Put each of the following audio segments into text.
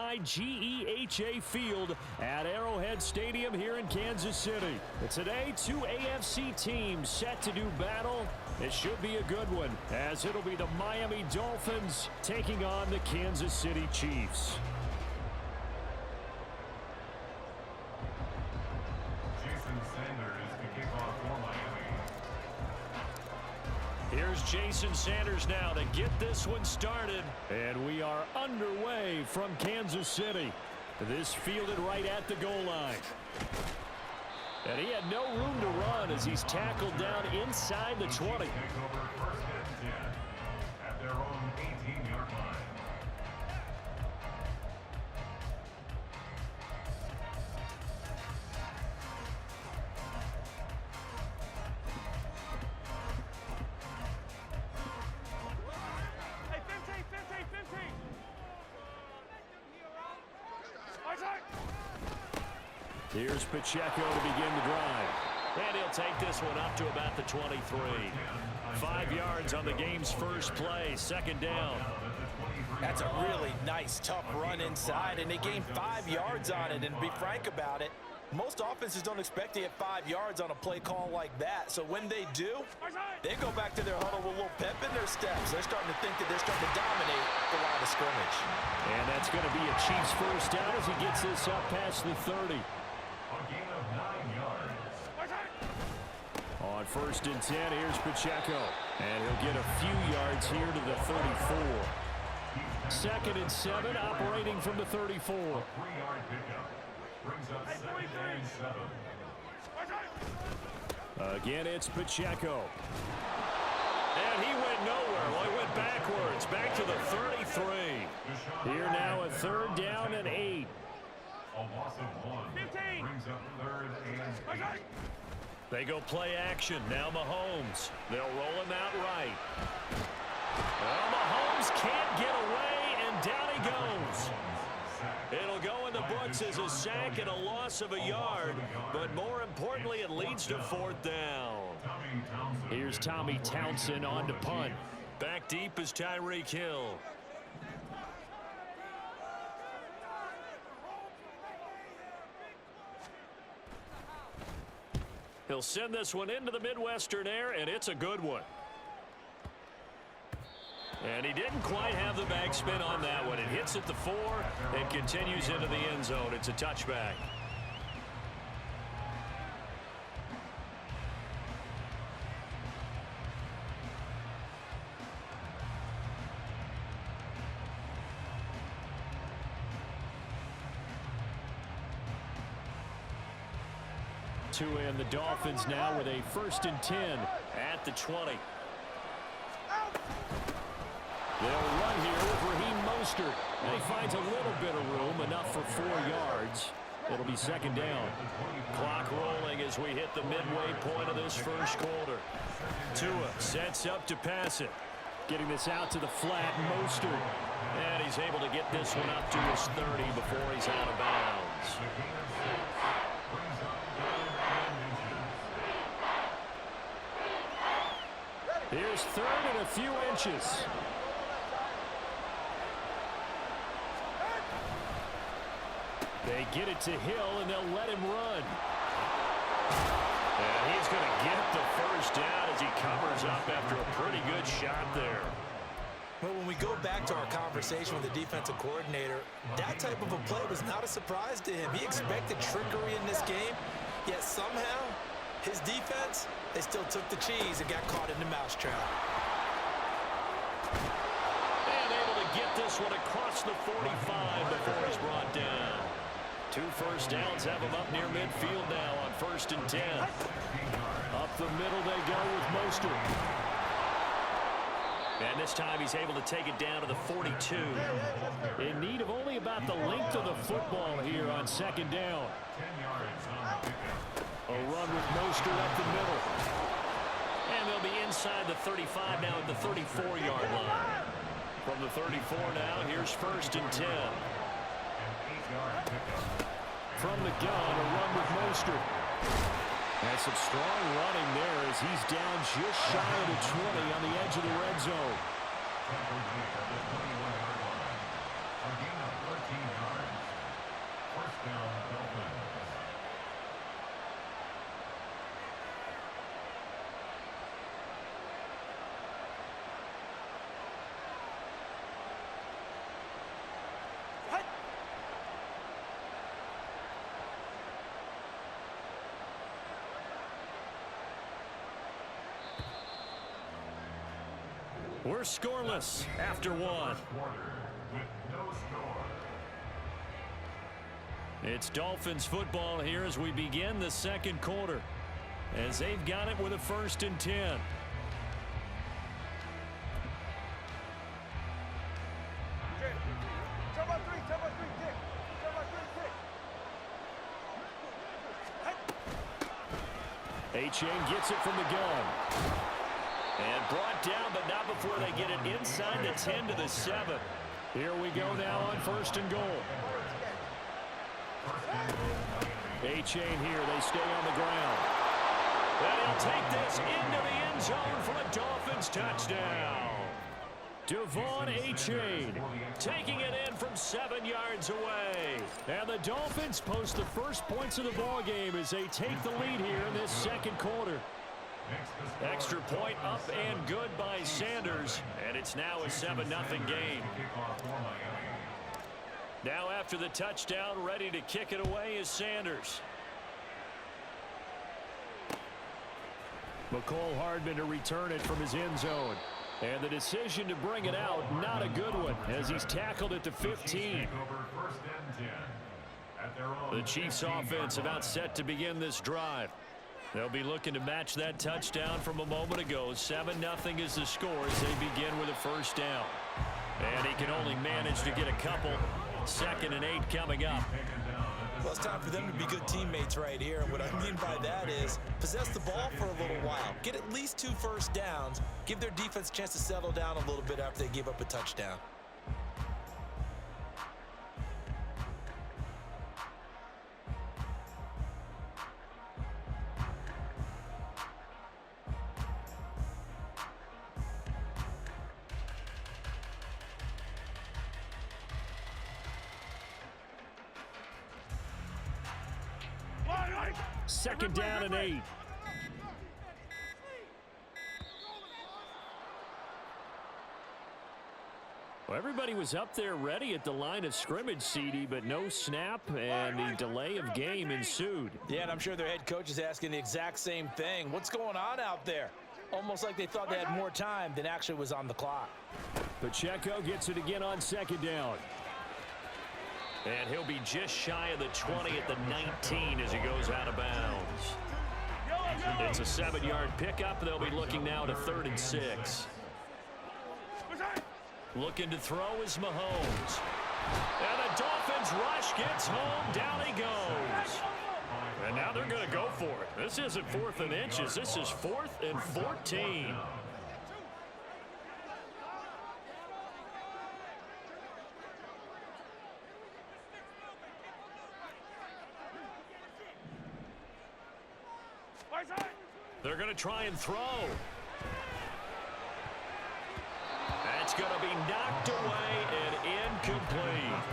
Unified GEHA Field at Arrowhead Stadium here in Kansas City. And today, two AFC teams set to do battle. It should be a good one, as it'll be the Miami Dolphins taking on the Kansas City Chiefs. Here's Jason Sanders now to get this one started. And we are underway from Kansas City. This fielded right at the goal line. And he had no room to run as he's tackled down inside the 20. At their own 18-yard line. Here's Pacheco to begin the drive. And he'll take this one up to about the 23. 5 yards on the game's first play, second down. That's a really nice, tough run inside, and they gained 5 yards on it. And to be frank about it, most offenses don't expect to get 5 yards on a play call like that. So when they do, they go back to their huddle with a little pep in their steps. They're starting to think that they're starting to dominate the line of scrimmage. And that's going to be a Chiefs first down as he gets this up past the 30. A gain of 9 yards. On 1st and 10, here's Pacheco. And he'll get a few yards here to the 34. 2nd and 7, operating from the 34. 3-yard pickup. Brings up 2nd and 7. Again, it's Pacheco. And he went nowhere. Well, he went backwards, back to the 33. Here now a 3rd down and 8. A loss of 1. 15. Brings up 3rd and 8. They go play action. Now Mahomes. They'll roll him out right. Well, Mahomes can't get away, and down he goes. It'll go in the books as a sack and a loss of a yard, but more importantly, it leads to 4th down. Here's Tommy Townsend on to punt. Back deep is Tyreek Hill. He'll send this one into the Midwestern air, and it's a good one. And he didn't quite have the backspin on that one. It hits at the 4 and continues into the end zone. It's a touchback. And the Dolphins now with a 1st and 10 at the 20. They'll run here with Raheem Mostert. And he finds a little bit of room, enough for 4 yards. It'll be 2nd down. Clock rolling as we hit the midway point of this first quarter. Tua sets up to pass it. Getting this out to the flat, Mostert. And he's able to get this one up to his 30 before he's out of bounds. Here's 3rd and a few inches. They get it to Hill, and they'll let him run. And he's going to get the first down as he covers up after a pretty good shot there. Well, when we go back to our conversation with the defensive coordinator, that type of a play was not a surprise to him. He expected trickery in this game, yet somehow his defense, they still took the cheese and got caught in the mousetrap. And able to get this one across the 45 before he's brought down. 2 first downs have him up near midfield now on 1st and 10. Up the middle they go with Mostert. And this time he's able to take it down to the 42. In need of only about the length of the football here on 2nd down. A run with Mostert up the middle. And they'll be inside the 35 now at the 34-yard line. From the 34 now, here's 1st and 10. From the gun, a run with Mostert. And some strong running there as he's down just shy of the 20 on the edge of the red zone. We're scoreless after one. It's Dolphins football here as we begin the second quarter, as they've got it with a 1st and 10. A-Chain gets it from the gun. And brought down, but not before they get it inside the 10 to the 7. Here we go now on 1st and goal. A-Chain here. They stay on the ground. And he'll take this into the end zone for a Dolphins touchdown. Devon A-Chain taking it in from 7 yards away. And the Dolphins post the first points of the ball game as they take the lead here in this second quarter. Extra point up and good by Sanders. And it's now a 7-0 game. Now after the touchdown, ready to kick it away is Sanders. McCole Hardman to return it from his end zone. And the decision to bring it out, not a good one, as he's tackled at the 15. The Chiefs offense about set to begin this drive. They'll be looking to match that touchdown from a moment ago. 7-0 is the score as they begin with a 1st down. And he can only manage to get a couple. 2nd and 8 coming up. Well, it's time for them to be good teammates right here. And what I mean by that is possess the ball for a little while. Get at least 2 first downs. Give their defense a chance to settle down a little bit after they give up a touchdown. Second down and 8. Well, everybody was up there ready at the line of scrimmage, CD, but no snap, and the delay of game ensued. Yeah, and I'm sure their head coach is asking the exact same thing. What's going on out there? Almost like they thought they had more time than actually was on the clock. Pacheco gets it again on 2nd down. And he'll be just shy of the 20 at the 19 as he goes out of bounds. It's a 7-yard pickup. They'll be looking now to 3rd and 6. Looking to throw is Mahomes. And the Dolphins rush gets home. Down he goes. And now they're going to go for it. This isn't 4th and inches. This is 4th and 14. They're going to try and throw. That's going to be knocked away and incomplete.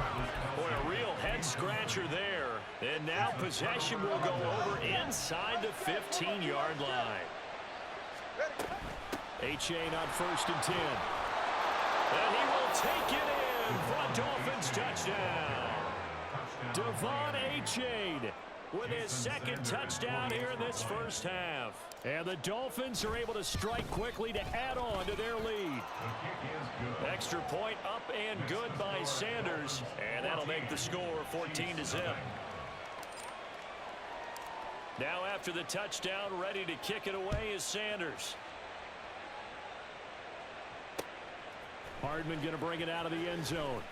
Boy, a real head-scratcher there. And now possession will go over inside the 15-yard line. A-Chain on 1st and 10. And he will take it in for a Dolphins touchdown. Devon A-Chain with his 2nd touchdown here in this first half. And the Dolphins are able to strike quickly to add on to their lead. Extra point up and good by Sanders. And that'll make the score 14-0. Now after the touchdown, ready to kick it away is Sanders. Hardman going to bring it out of the end zone.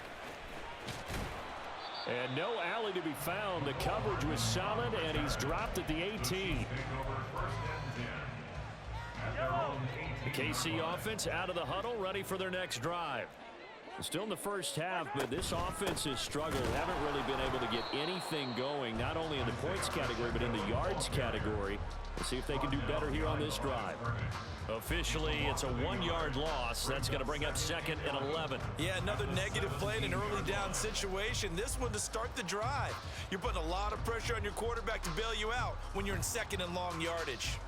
And no alley to be found. The coverage was solid, and he's dropped at the 18. The KC offense out of the huddle, ready for their next drive. Still in the first half, but this offense has struggled. Haven't really been able to get anything going, not only in the points category, but in the yards category. Let's see if they can do better here on this drive. Officially, it's a 1-yard loss. That's going to bring up 2nd and 11. Yeah, another negative play in an early down situation. This one to start the drive. You're putting a lot of pressure on your quarterback to bail you out when you're in 2nd and long yardage.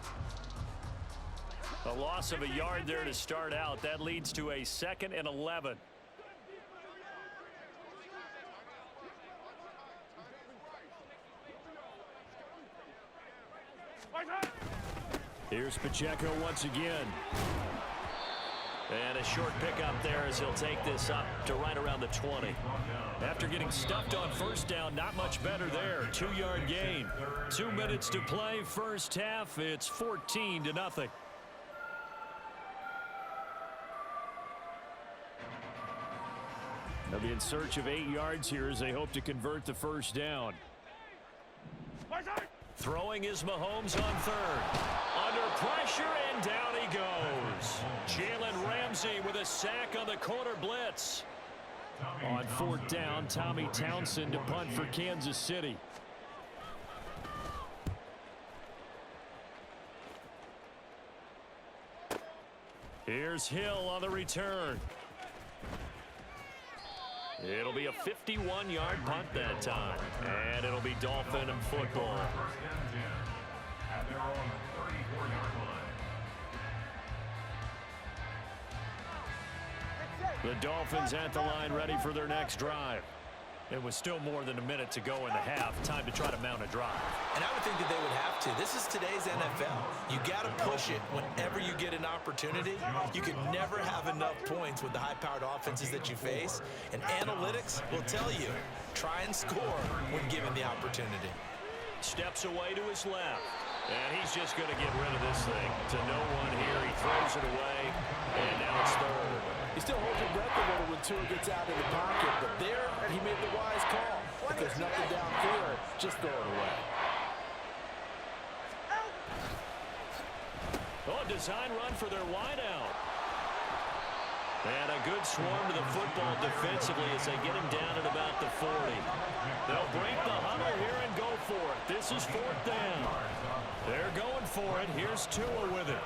A loss of a yard there to start out. That leads to a 2nd and 11. Here's Pacheco once again. And a short pickup there as he'll take this up to right around the 20. After getting stuffed on first down, not much better there. 2-yard gain. 2 minutes to play. First half, it's 14-0. They'll be in search of 8 yards here as they hope to convert the first down. Throwing is Mahomes on third. Under pressure, and down he goes. Jalen Ramsey with a sack on the corner blitz. On fourth down, Tommy Townsend to punt for Kansas City. Here's Hill on the return. It'll be a 51-yard punt that time. And it'll be Dolphin football. At their own 34-yard line. The Dolphins at the line ready for their next drive. It was still more than a minute to go in the half. Time to try to mount a drive. And I would think that they would have to. This is today's NFL. You got to push it whenever you get an opportunity. You can never have enough points with the high-powered offenses that you face. And analytics will tell you, try and score when given the opportunity. Steps away to his left. And he's just going to get rid of this thing. To no one here. He throws it away. And now it's third. He still holds your breath a little when Tua gets out of the pocket, but there he made the wise call. If there's nothing downfield, just throw it away. Oh, design run for their wideout. And a good swarm to the football defensively as they get him down at about the 40. They'll break the huddle here and go for it. This is fourth down. They're going for it. Here's Tua with it.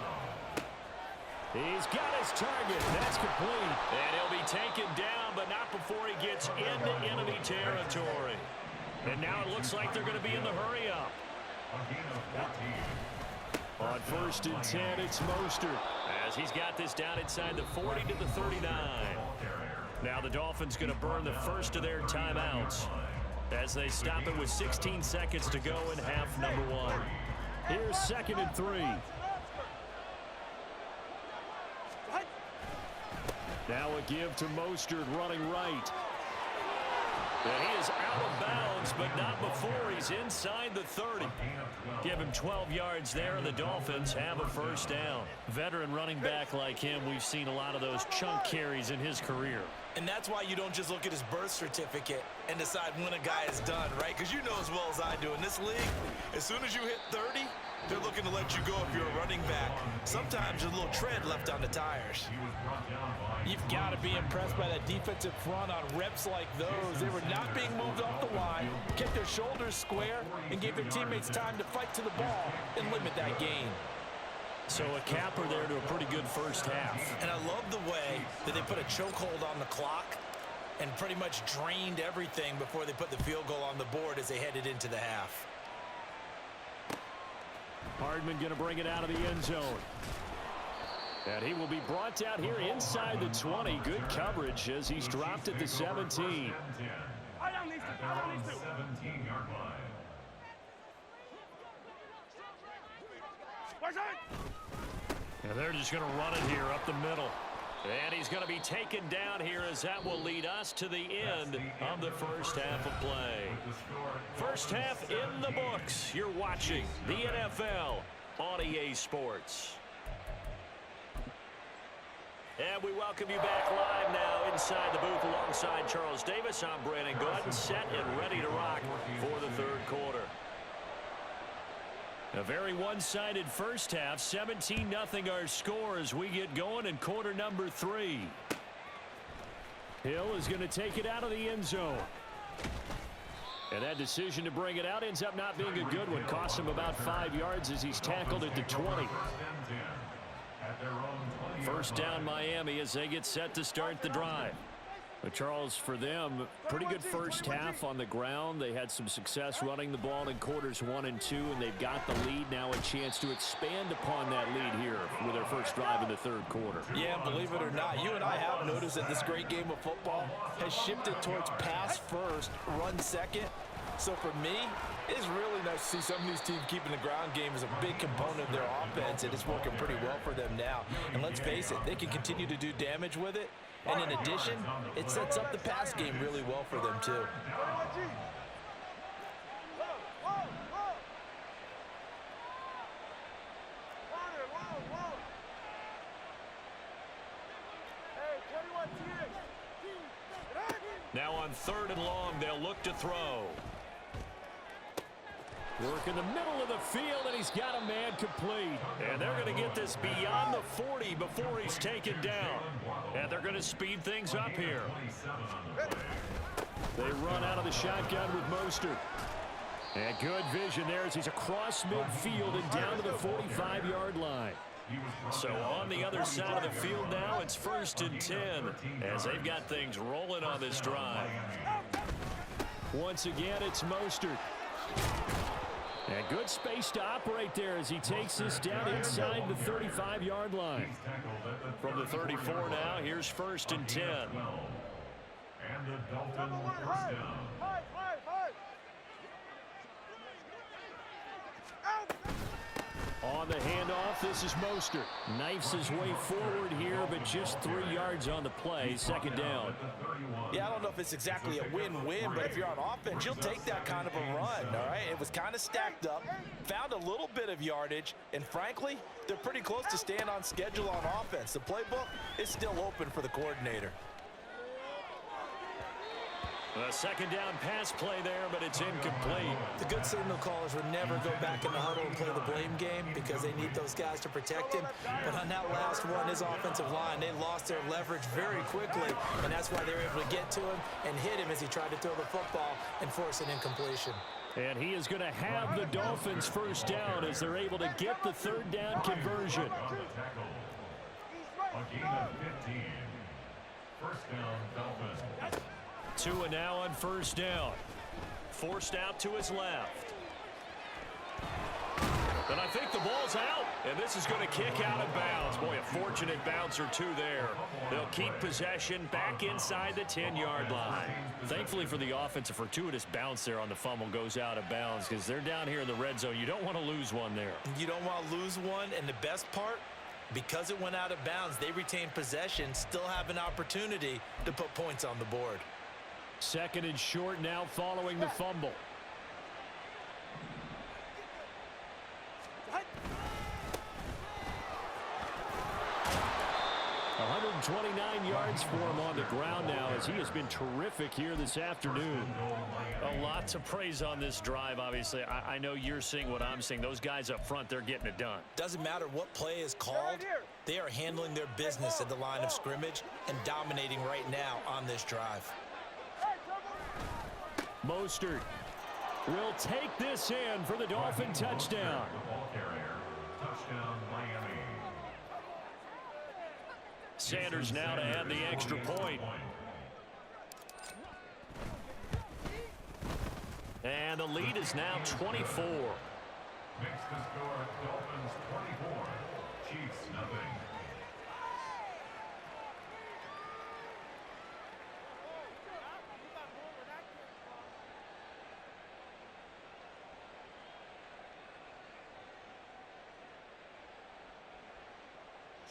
He's got his target. That's complete. And he'll be taken down, but not before he gets into enemy territory. And now it looks like they're going to be in the hurry-up. On first and 10, it's Mostert, as he's got this down inside the 40 to the 39. Now the Dolphins going to burn the first of their timeouts as they stop it with 16 seconds to go in half number 1. Here's 2nd and 3. Now a give to Mostert running right. And he is out of bounds, but not before he's inside the 30. Give him 12 yards there, and the Dolphins have a first down. Veteran running back like him, we've seen a lot of those chunk carries in his career. And that's why you don't just look at his birth certificate and decide when a guy is done, right? Because you know as well as I do, in this league, as soon as you hit 30, they're looking to let you go if you're a running back. Sometimes there's a little tread left on the tires. You've got to be impressed by that defensive front on reps like those. They were not being moved off the line, kept their shoulders square, and gave their teammates time to fight to the ball and limit that gain. So a capper there to a pretty good first half. And I love the way that they put a chokehold on the clock and pretty much drained everything before they put the field goal on the board as they headed into the half. Hardman going to bring it out of the end zone. And he will be brought out here inside the 20. Good coverage as he's dropped at the 17. And they're just going to run it here up the middle. And he's going to be taken down here as that will lead us to the end of the first half of play. First half in the books. You're watching the NFL on EA Sports. And we welcome you back live now inside the booth alongside Charles Davis. I'm Brandon Gordon, set and ready to rock for the third quarter. A very one-sided first half, 17-0 our score as we get going in quarter number 3. Hill is going to take it out of the end zone. And that decision to bring it out ends up not being a good one. Costs him about 5 yards as he's tackled at the 20. First down Miami as they get set to start the drive. But Charles, for them, pretty good first half on the ground. They had some success running the ball in quarters 1 and 2, and they've got the lead now, a chance to expand upon that lead here with their first drive in the third quarter. Yeah, believe it or not, you and I have noticed that this great game of football has shifted towards pass first, run second. So for me, it's really nice to see some of these teams keeping the ground game as a big component of their offense, and it's working pretty well for them now. And let's face it, they can continue to do damage with it. And in addition, it sets up the pass game really well for them too. Now on 3rd and long, they'll look to throw. Work in the middle of the field, and he's got a man complete. And they're going to get this beyond the 40 before he's taken down. And they're going to speed things up here. They run out of the shotgun with Mostert. And good vision there as he's across midfield and down to the 45-yard line. So on the other side of the field now, it's 1st and 10 as they've got things rolling on this drive. Once again, it's Mostert. And good space to operate there as he takes this down inside the 35-yard line. From the 34 now, here's 1st and 10. And the Dolphin first down. On the handoff, this is Mostert. Knifes his way forward here, but just 3 yards on the play. 2nd down. Yeah, I don't know if it's exactly a win-win, but if you're on offense, you'll take that kind of a run, all right? It was kind of stacked up, found a little bit of yardage, and frankly, they're pretty close to staying on schedule on offense. The playbook is still open for the coordinator. A 2nd down pass play there, but it's incomplete. The good signal callers would never go back in the huddle and play the blame game because they need those guys to protect him. But on that last one, his offensive line, they lost their leverage very quickly, and that's why they were able to get to him and hit him as he tried to throw the football and force an incompletion. And he is going to have the Dolphins 1st down as they're able to get the 3rd down conversion. A gain of 15. 1st down, Dolphins. Tua now on 1st down. Forced out to his left. And I think the ball's out. And this is going to kick out of bounds. Boy, a fortunate bounce or two there. They'll keep possession back inside the 10-yard line. Thankfully for the offense, a fortuitous bounce there on the fumble goes out of bounds because they're down here in the red zone. You don't want to lose one there. You don't want to lose one, and the best part, because it went out of bounds, they retain possession, still have an opportunity to put points on the board. 2nd and short now following the fumble. $129 yards for him on the ground now as he has been terrific here this afternoon. A lot to praise on this drive, obviously. I know you're seeing what I'm seeing. Those guys up front, they're getting it done. Doesn't matter what play is called. They are handling their business at the line of scrimmage and dominating right now on this drive. Mostert will take this in for the Dolphin touchdown. Touchdown, Miami. Sanders now to add the extra point. And the lead is now 24. Makes the score Dolphins 24, Chiefs nothing.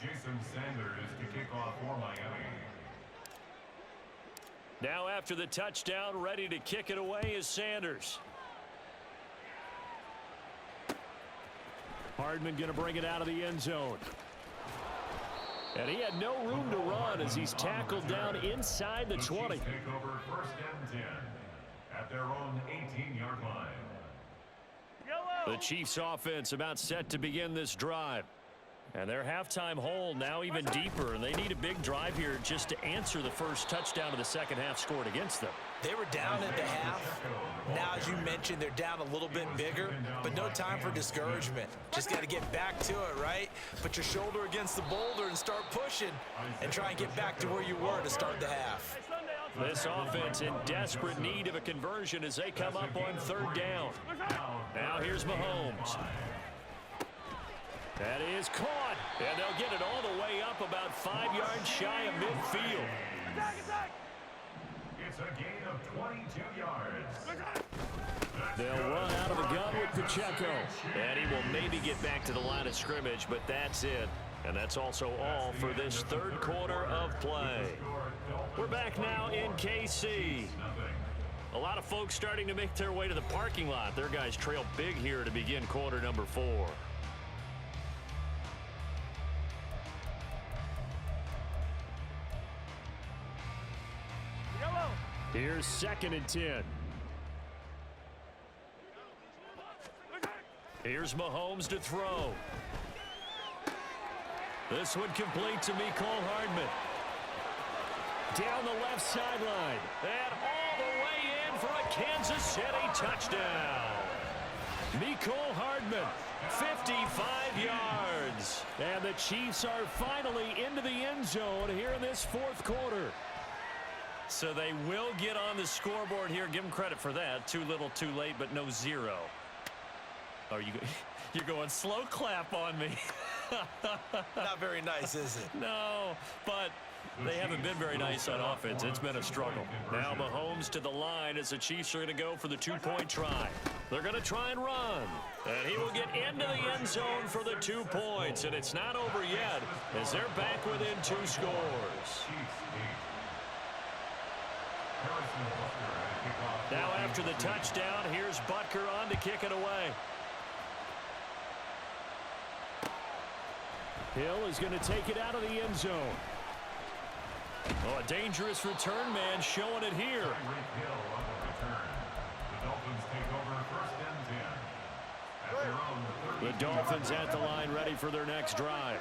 Jason Sanders to kick off for Miami. Now after the touchdown, ready to kick it away is Sanders. Hardman going to bring it out of the end zone. And he had no room to run as he's tackled down inside the 20. Take over 1st and 10 at their own 18-yard line. The Chiefs offense about set to begin this drive. And their halftime hole now even deeper, and they need a big drive here just to answer the first touchdown of the second half scored against them. They were down at the half. Now, as you mentioned, they're down a little bit bigger, but no time for discouragement. Just got to get back to it, right? Put your shoulder against the boulder and start pushing and try and get back to where you were to start the half. This offense in desperate need of a conversion as they come up on 3rd down. Now here's Mahomes. That is caught, and they'll get it all the way up about 5 yards shy of midfield. It's a gain of 22 yards. They'll run out of the gun with Pacheco. And he will maybe get back to the line of scrimmage, but that's it. And that's also all for this third quarter of play. We're back now in KC. A lot of folks starting to make their way to the parking lot. Their guys trail big here to begin quarter number 4. Here's 2nd and 10. Here's Mahomes to throw. This one complete to Mecole Hardman. Down the left sideline. And all the way in for a Kansas City touchdown. Mecole Hardman, 55 yards. And the Chiefs are finally into the end zone here in this fourth quarter. So they will get on the scoreboard here. Give them credit for that. Too little, too late, but no 0. Oh, you're going slow clap on me. Not very nice, is it? No, but they haven't been very nice on offense. It's been a struggle. Now Mahomes to the line as the Chiefs are going to go for the 2-point try. They're going to try and run. And he will get into the end zone for the 2 points. And it's not over yet as they're back within 2 scores. Now after the touchdown, here's Butker on to kick it away. Hill is going to take it out of the end zone. Oh, a dangerous return man showing it here. The Dolphins at the line ready for their next drive.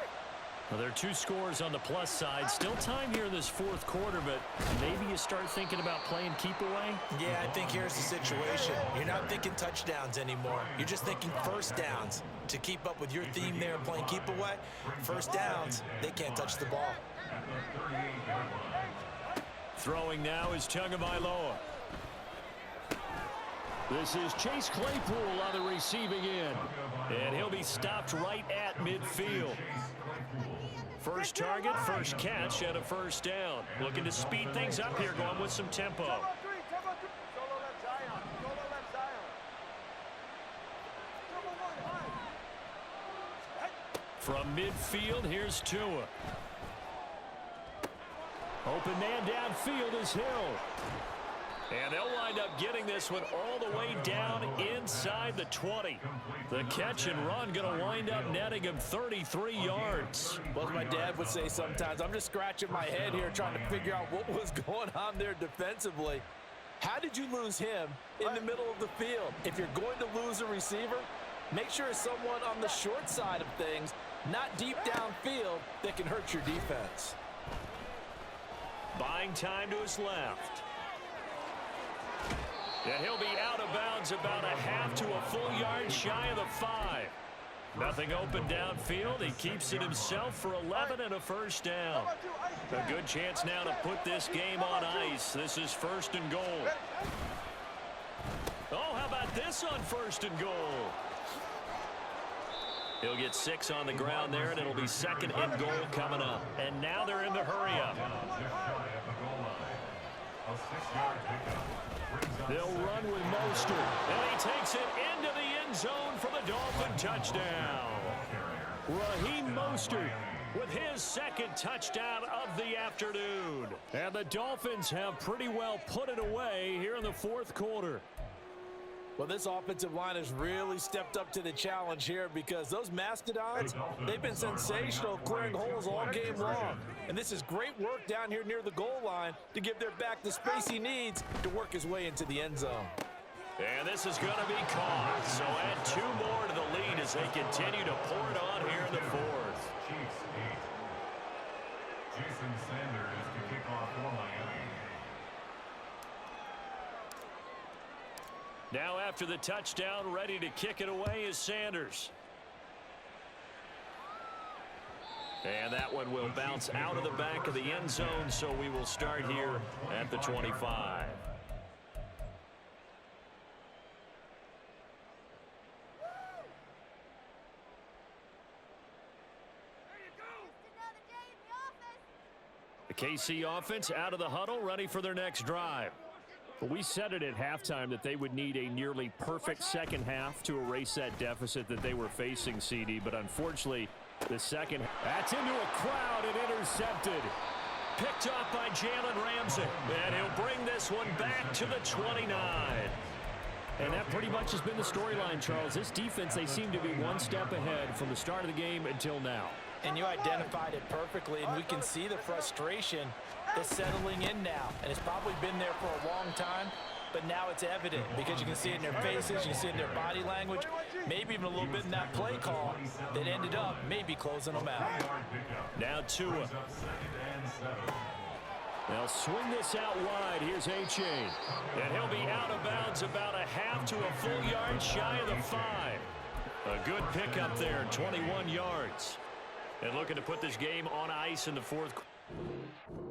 Well, there are 2 scores on the plus side. Still time here in this fourth quarter, but maybe you start thinking about playing keep away? Yeah, I think here's the situation. You're not thinking touchdowns anymore. You're just thinking first downs. To keep up with your theme there playing keep away, first downs, they can't touch the ball. Throwing now is Tagovailoa. This is Chase Claypool on the receiving end. And he'll be stopped right at midfield. First target, first catch, and a first down. Looking to speed things up here, going with some tempo. From midfield, here's Tua. Open man downfield is Hill. And they'll wind up getting this one all the way down inside the 20. The catch and run going to wind up netting him 33 yards. Well, as my dad would say sometimes, I'm just scratching my head here trying to figure out what was going on there defensively. How did you lose him in the middle of the field? If you're going to lose a receiver, make sure it's someone on the short side of things, not deep downfield, that can hurt your defense. Buying time to his left. And he'll be out of bounds about a half to a full yard shy of the 5. Nothing open downfield. He keeps it himself for 11 and a first down. A good chance now to put this game on ice. This is 1st and goal. Oh, how about this on 1st and goal? He'll get 6 on the ground there, and it'll be 2nd and goal coming up. And now they're in the hurry-up. They'll run with Mostert, and he takes it into the end zone for the Dolphin touchdown. Raheem Mostert with his 2nd touchdown of the afternoon. And the Dolphins have pretty well put it away here in the 4th quarter. Well, this offensive line has really stepped up to the challenge here because those Mastodons, they've been sensational clearing holes all game long. And this is great work down here near the goal line to give their back the space he needs to work his way into the end zone. And this is going to be caught. So add 2 more to the lead as they continue to pour it on here in the 4th. Jason Sanders to kick off for Miami. Now after the touchdown, ready to kick it away is Sanders. And that one will bounce out of the back of the end zone, so we will start here at the 25. The KC offense out of the huddle, ready for their next drive. We said it at halftime that they would need a nearly perfect second half to erase that deficit that they were facing, CD. But unfortunately, the second, that's into a crowd and intercepted. Picked off by Jalen Ramsey. And he'll bring this one back to the 29. And that pretty much has been the storyline, Charles. This defense, they seem to be one step ahead from the start of the game until now. And you identified it perfectly, and we can see the frustration that's settling in now. And it's probably been there for a long time, but now it's evident because you can see it in their faces, you can see it in their body language, maybe even a little bit in that play call that ended up maybe closing them out. Now Tua. They'll swing this out wide. Here's A-Chain. And he'll be out of bounds about a half to a full yard shy of the 5. A good pickup there, 21 yards. And looking to put this game on ice in the fourth quarter.